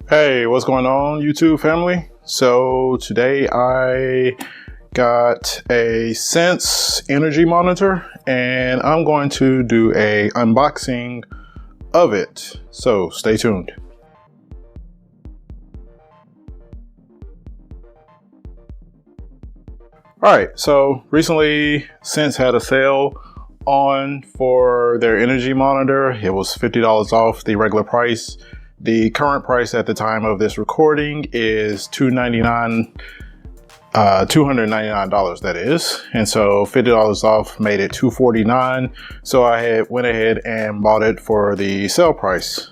Hey, what's going on, YouTube family? So today I got a Sense energy monitor and I'm going to do a unboxing of it. So stay tuned. Alright, so recently Sense had a sale on for their energy monitor. It was $50 off the regular price. The current price at the time of this recording is $299, that is. And so $50 off made it $249. So I went ahead and bought it for the sale price.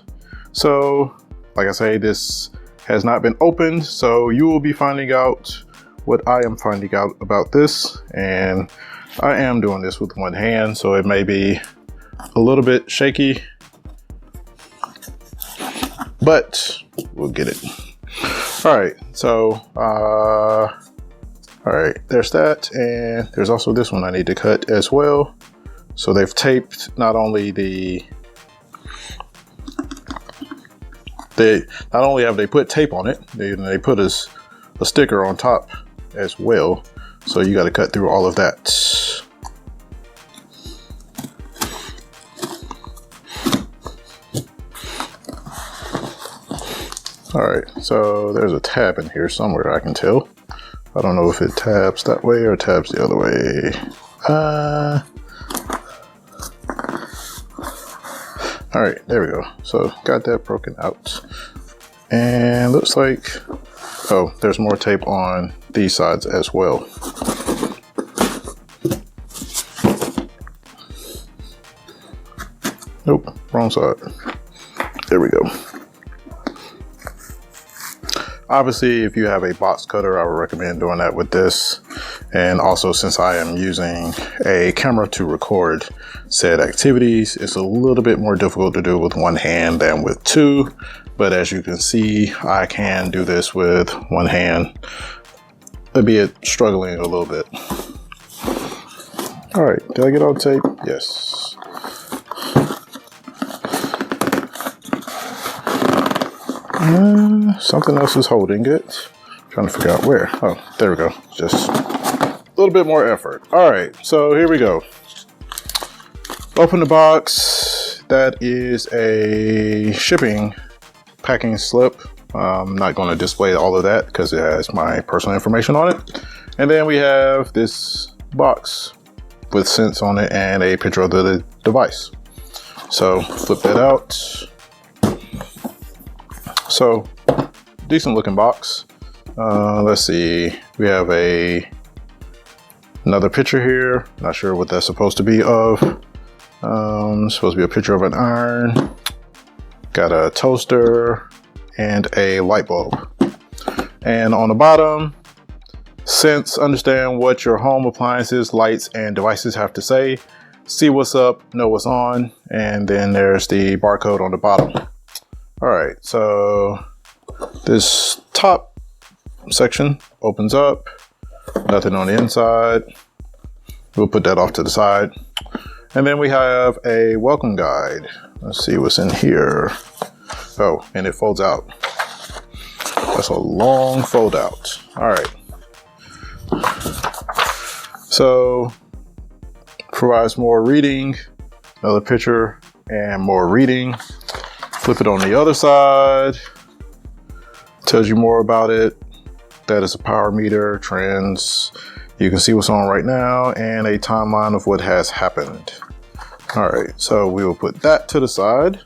So like I say, this has not been opened. So you will be finding out what I am finding out about this. And I am doing this with one hand, so it may be a little bit shaky, but we'll get it. All right, so all right, there's that, and there's also this one I need to cut as well. So they've taped not only not only have they put tape on it, they put a sticker on top as well. So you got to cut through all of that. All right, so there's a tab in here somewhere, I can tell. I don't know if it tabs that way or tabs the other way. All right, there we go. So got that broken out. And looks like, oh, there's more tape on these sides as well. Nope, wrong side. There we go. Obviously, if you have a box cutter, I would recommend doing that with this. And also, since I am using a camera to record said activities, it's a little bit more difficult to do with one hand than with two. But as you can see, I can do this with one hand, albeit struggling a little bit. All right, did I get all the tape? Yes. Something else is holding it. Trying to figure out where. Oh, there we go. Just a little bit more effort. All right, so here we go. Open the box. That is a shipping packing slip. I'm not going to display all of that because it has my personal information on it. And then we have this box with Sense on it and a picture of the device. So flip that out. So decent looking box. Let's see, we have another picture here. Not sure what that's supposed to be of. Supposed to be a picture of an iron. Got a toaster and a light bulb. And on the bottom, Sense, understand what your home appliances, lights, and devices have to say. See what's up, know what's on, and then there's the barcode on the bottom. All right, so this top section opens up, nothing on the inside. We'll put that off to the side. And then we have a welcome guide. Let's see what's in here. Oh, and it folds out. That's a long fold out. All right. So provides more reading, another picture and more reading. Flip it on the other side. Tells you more about it. That is a power meter, trends. You can see what's on right now and a timeline of what has happened. All right, so we will put that to the side.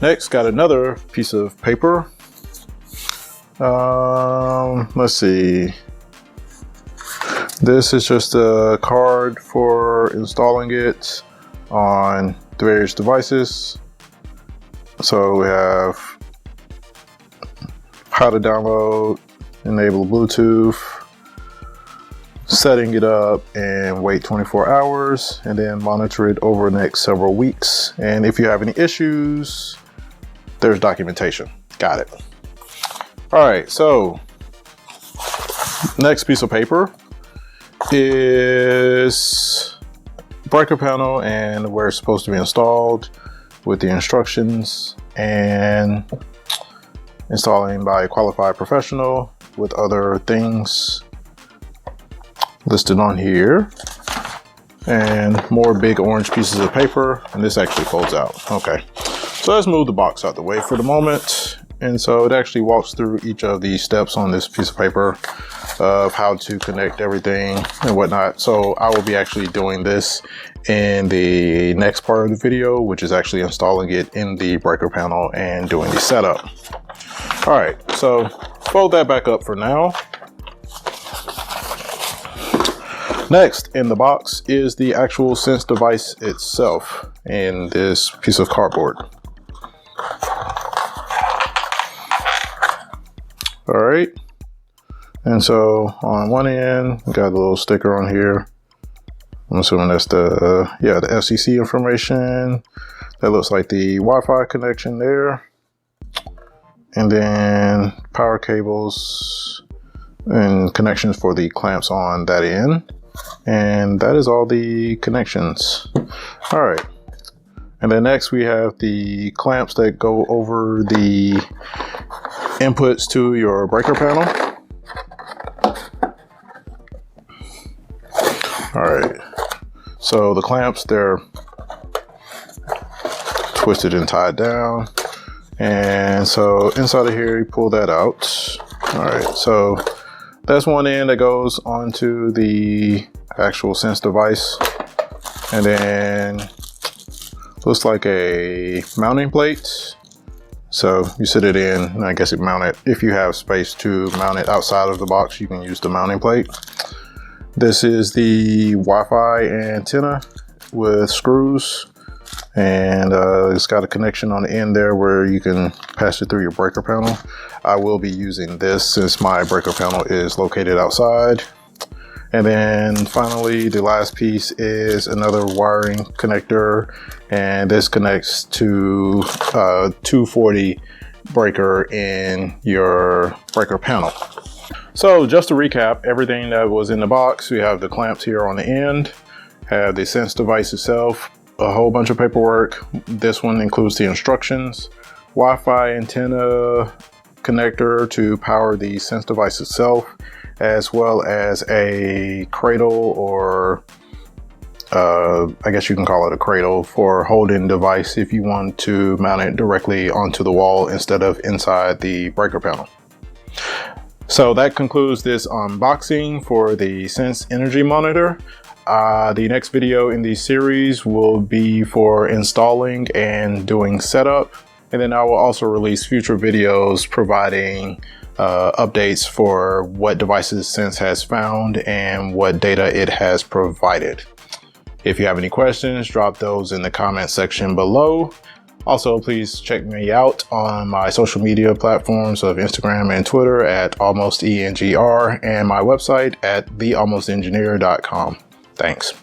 Next, got another piece of paper. Let's see. This is just a card for installing it on the various devices. So we have how to download, enable Bluetooth, setting it up and wait 24 hours and then monitor it over the next several weeks. And if you have any issues, there's documentation. Got it. All right, so next piece of paper is breaker panel and where it's supposed to be installed with the instructions and installing by a qualified professional with other things listed on here. And more big orange pieces of paper, and this actually folds out. Okay, so let's move the box out the way for the moment. And so it actually walks through each of the steps on this piece of paper of how to connect everything and whatnot. So I will be actually doing this in the next part of the video, which is actually installing it in the breaker panel and doing the setup. All right, so fold that back up for now. Next in the box is the actual Sense device itself in this piece of cardboard. All right, and so on one end, we got a little sticker on here. I'm assuming that's the FCC information. That looks like the Wi-Fi connection there. And then power cables and connections for the clamps on that end. And that is all the connections. All right. And then next we have the clamps that go over the inputs to your breaker panel. All right. So the clamps, they're twisted and tied down. And so inside of here, you pull that out. All right. So that's one end that goes onto the actual Sense device. And then looks like a mounting plate. So you sit it in, and I guess it mount it. If you have space to mount it outside of the box, you can use the mounting plate. This is the Wi-Fi antenna with screws. And it's got a connection on the end there where you can pass it through your breaker panel. I will be using this since my breaker panel is located outside. And then finally, the last piece is another wiring connector, and this connects to 240 breaker in your breaker panel. So just to recap everything that was in the box, we have the clamps here on the end, have the Sense device itself, a whole bunch of paperwork. This one includes the instructions, Wi-Fi antenna connector to power the Sense device itself, as well as a cradle, or I guess you can call it a cradle for holding device if you want to mount it directly onto the wall instead of inside the breaker panel. So that concludes this unboxing for the Sense Energy Monitor. The next video in the series will be for installing and doing setup. And then I will also release future videos providing updates for what devices Sense has found and what data it has provided. If you have any questions, drop those in the comment section below. Also, please check me out on my social media platforms of Instagram and Twitter at almostengr, and my website at thealmostengineer.com. Thanks.